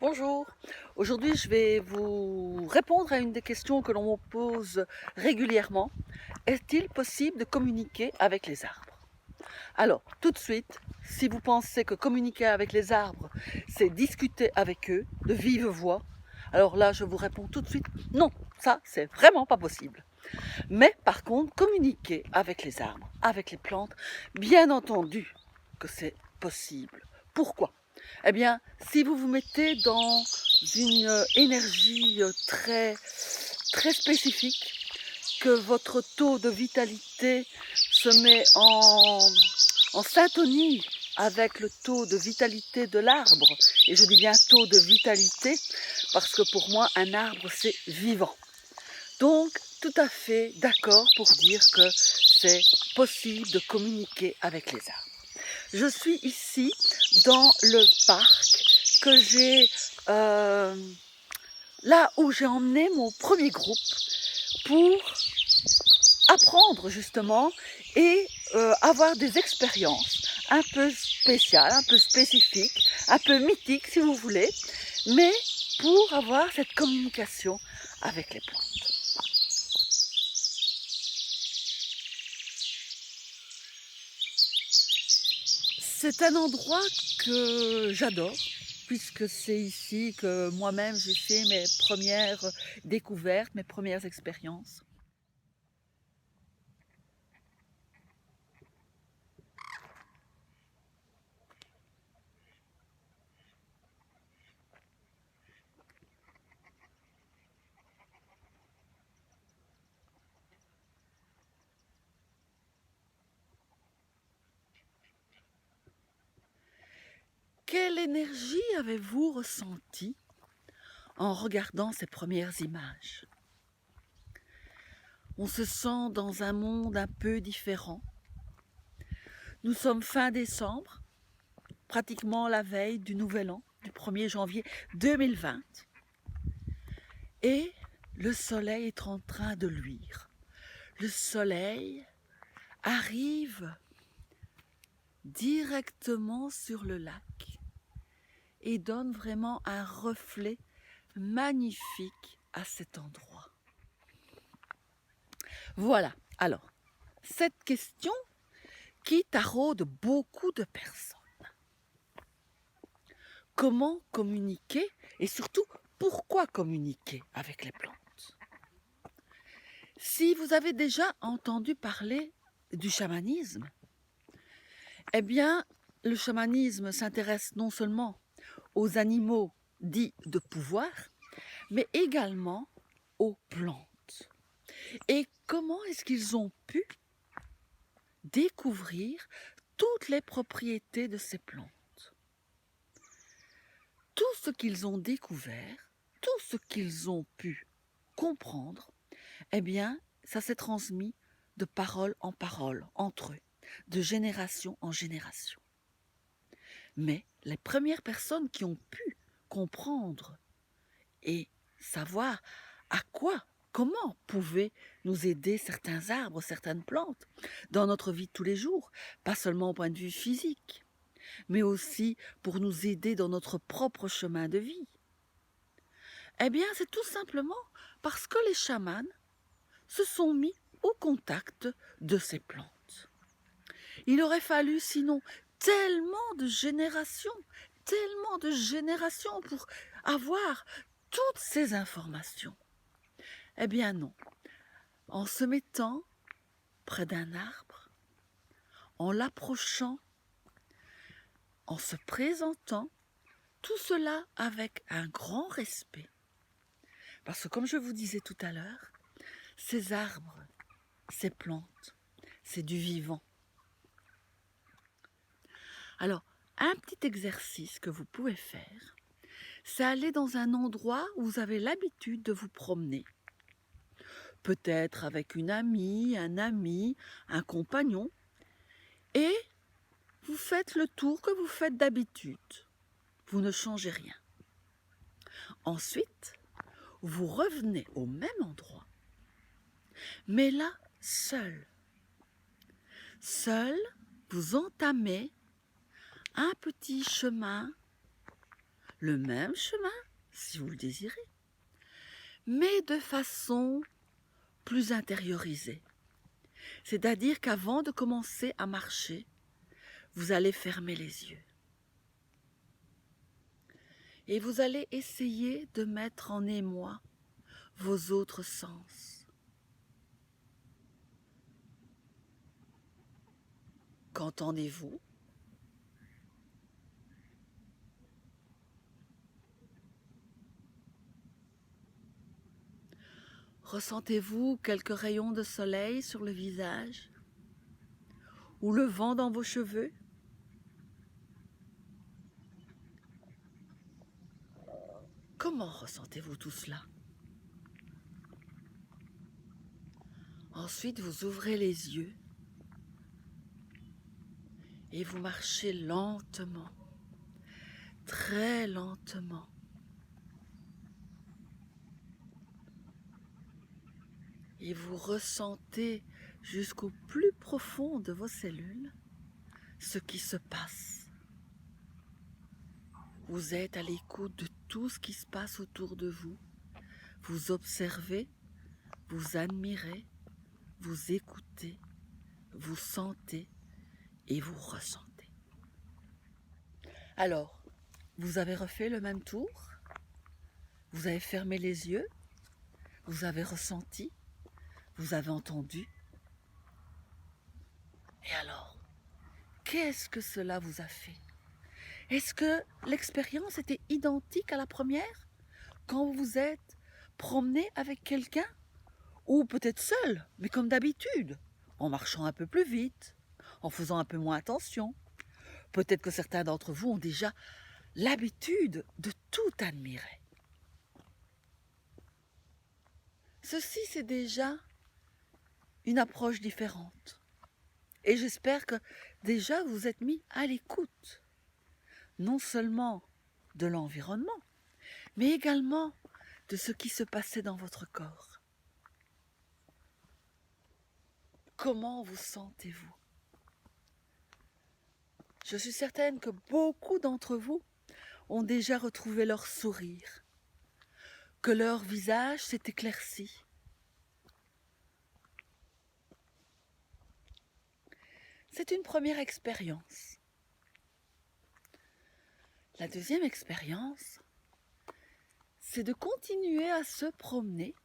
Bonjour, aujourd'hui je vais vous répondre à une des questions que l'on me pose régulièrement. Est-il possible de communiquer avec les arbres? Alors, tout de suite, si vous pensez que communiquer avec les arbres, c'est discuter avec eux de vive voix, alors là je vous réponds tout de suite, non, ça c'est vraiment pas possible. Mais par contre, communiquer avec les arbres, avec les plantes, bien entendu que c'est possible. Pourquoi? Eh bien, si vous vous mettez dans une énergie très spécifique, que votre taux de vitalité se met en syntonie avec le taux de vitalité de l'arbre, et je dis bien taux de vitalité, parce que pour moi, un arbre, c'est vivant. Donc, tout à fait d'accord pour dire que c'est possible de communiquer avec les arbres. Je suis ici dans le parc que j'ai là où j'ai emmené mon premier groupe pour apprendre justement et avoir des expériences un peu spéciales, un peu spécifiques, un peu mythiques si vous voulez, mais pour avoir cette communication avec les plantes. C'est un endroit que j'adore, puisque c'est ici que moi-même j'ai fait mes premières découvertes, mes premières expériences. Quelle énergie avez-vous ressentie en regardant ces premières images? On se sent dans un monde un peu différent. Nous sommes fin décembre, pratiquement la veille du Nouvel An, du 1er janvier 2020. Et le soleil est en train de luire. Le soleil arrive directement sur le lac et donne vraiment un reflet magnifique à cet endroit. Voilà, alors, cette question qui taraude beaucoup de personnes. Comment communiquer et surtout pourquoi communiquer avec les plantes? Si vous avez déjà entendu parler du chamanisme, eh bien, le chamanisme s'intéresse non seulement aux animaux dits de pouvoir, mais également aux plantes. Et comment est-ce qu'ils ont pu découvrir toutes les propriétés de ces plantes? Tout ce qu'ils ont découvert, tout ce qu'ils ont pu comprendre, eh bien, ça s'est transmis de parole en parole, entre eux, de génération en génération. Mais les premières personnes qui ont pu comprendre et savoir à quoi, comment pouvaient nous aider certains arbres, certaines plantes dans notre vie de tous les jours, pas seulement au point de vue physique, mais aussi pour nous aider dans notre propre chemin de vie. Eh bien, c'est tout simplement parce que les chamans se sont mis au contact de ces plantes. Il aurait fallu sinon tellement de générations pour avoir toutes ces informations. Eh bien non, en se mettant près d'un arbre, en l'approchant, en se présentant, tout cela avec un grand respect. Parce que comme je vous disais tout à l'heure, ces arbres, ces plantes, c'est du vivant. Alors, un petit exercice que vous pouvez faire, c'est aller dans un endroit où vous avez l'habitude de vous promener. Peut-être avec une amie, un ami, un compagnon, et vous faites le tour que vous faites d'habitude. Vous ne changez rien. Ensuite, vous revenez au même endroit, mais là, seul. Seul, vous entamez un petit chemin le même chemin, si vous le désirez, mais de façon plus intériorisée. C'est-à-dire qu'avant de commencer à marcher, vous allez fermer les yeux. Et vous allez essayer de mettre en émoi vos autres sens. Qu'entendez-vous? Ressentez-vous quelques rayons de soleil sur le visage? Ou le vent dans vos cheveux? Comment ressentez-vous tout cela? Ensuite, vous ouvrez les yeux et vous marchez lentement, très lentement. Et vous ressentez jusqu'au plus profond de vos cellules ce qui se passe. Vous êtes à l'écoute de tout ce qui se passe autour de vous. Vous observez, vous admirez, vous écoutez, vous sentez et vous ressentez. Alors, vous avez refait le même tour? Vous avez fermé les yeux? Vous avez ressenti? Vous avez entendu? Et alors, qu'est-ce que cela vous a fait? Est-ce que l'expérience était identique à la première quand vous vous êtes promené avec quelqu'un? Ou peut-être seul, mais comme d'habitude, en marchant un peu plus vite, en faisant un peu moins attention. Peut-être que certains d'entre vous ont déjà l'habitude de tout admirer. Ceci, c'est déjà une approche différente. Et j'espère que déjà vous êtes mis à l'écoute, non seulement de l'environnement, mais également de ce qui se passait dans votre corps. Comment vous sentez-vous? Je suis certaine que beaucoup d'entre vous ont déjà retrouvé leur sourire, que leur visage s'est éclairci. C'est une première expérience. La deuxième expérience, c'est de continuer à se promener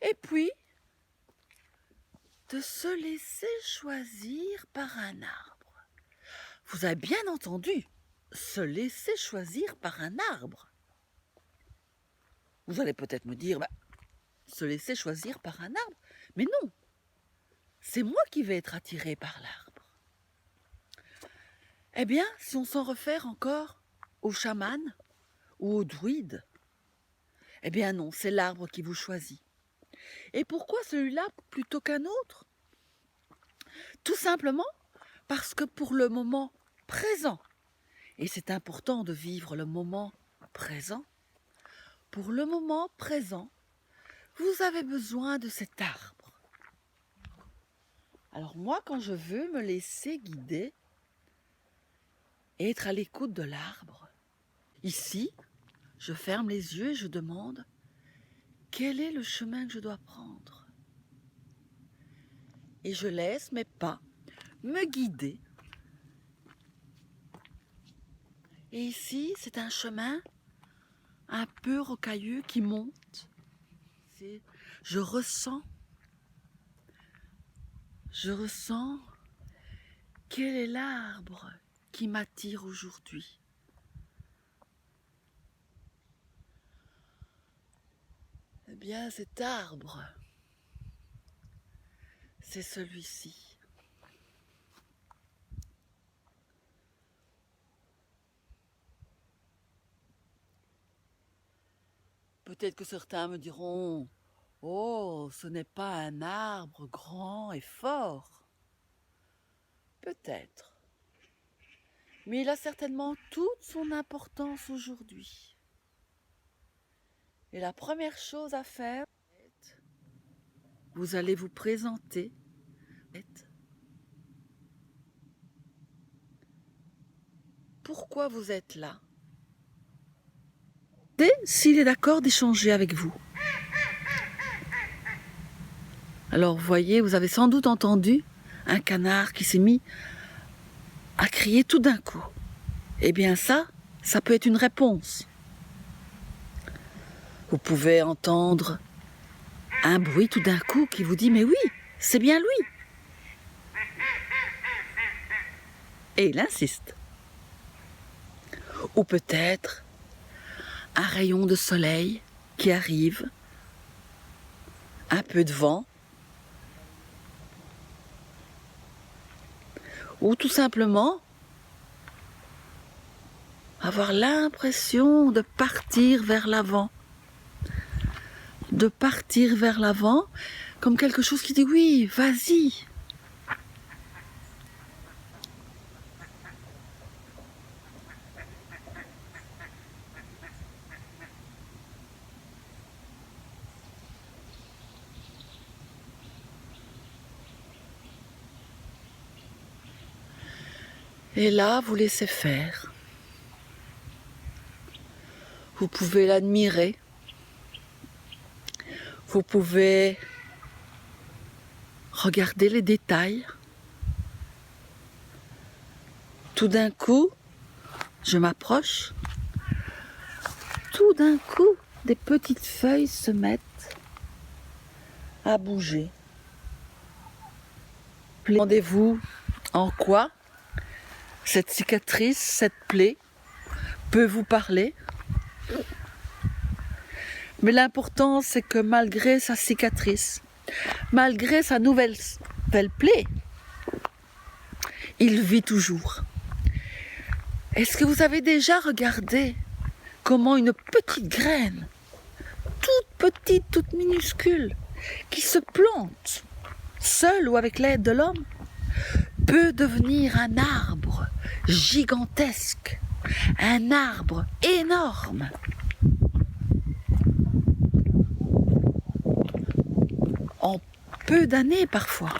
et puis de se laisser choisir par un arbre. Vous avez bien entendu, se laisser choisir par un arbre. Vous allez peut-être me dire, se laisser choisir par un arbre. Mais non, c'est moi qui vais être attiré par l'arbre. Eh bien, si on s'en réfère encore au chaman ou au druide, eh bien non, c'est l'arbre qui vous choisit. Et pourquoi celui-là plutôt qu'un autre? Tout simplement parce que pour le moment présent, et c'est important de vivre le moment présent, pour le moment présent, vous avez besoin de cet arbre. Alors moi, quand je veux me laisser guider et être à l'écoute de l'arbre, ici, je ferme les yeux et je demande quel est le chemin que je dois prendre. Et je laisse mes pas me guider. Et ici, c'est un chemin un peu rocailleux qui monte. Je ressens quel est l'arbre qui m'attire aujourd'hui. Eh bien, cet arbre, c'est celui-ci. Peut-être que certains me diront, oh, ce n'est pas un arbre grand et fort. Peut-être. Mais il a certainement toute son importance aujourd'hui. Et la première chose à faire, vous allez vous présenter. Pourquoi vous êtes là? demandez s'il est d'accord d'échanger avec vous. Alors, vous voyez, vous avez sans doute entendu un canard qui s'est mis à crier tout d'un coup. Eh bien ça peut être une réponse. Vous pouvez entendre un bruit tout d'un coup qui vous dit « Mais oui, c'est bien lui !» Et il insiste. Ou peut-être un rayon de soleil qui arrive, un peu de vent, ou tout simplement avoir l'impression de partir vers l'avant. De partir vers l'avant comme quelque chose qui dit oui, vas-y. Et là, vous laissez faire. Vous pouvez l'admirer. Vous pouvez regarder les détails. Tout d'un coup, je m'approche. Tout d'un coup, des petites feuilles se mettent à bouger. Demandez-vous en quoi cette cicatrice, cette plaie peut vous parler. Mais l'important, c'est que malgré sa cicatrice, malgré sa nouvelle plaie, il vit toujours. Est-ce que vous avez déjà regardé comment une petite graine, toute petite, toute minuscule, qui se plante, seule ou avec l'aide de l'homme, peut devenir un arbre gigantesque, un arbre énorme? En peu d'années parfois.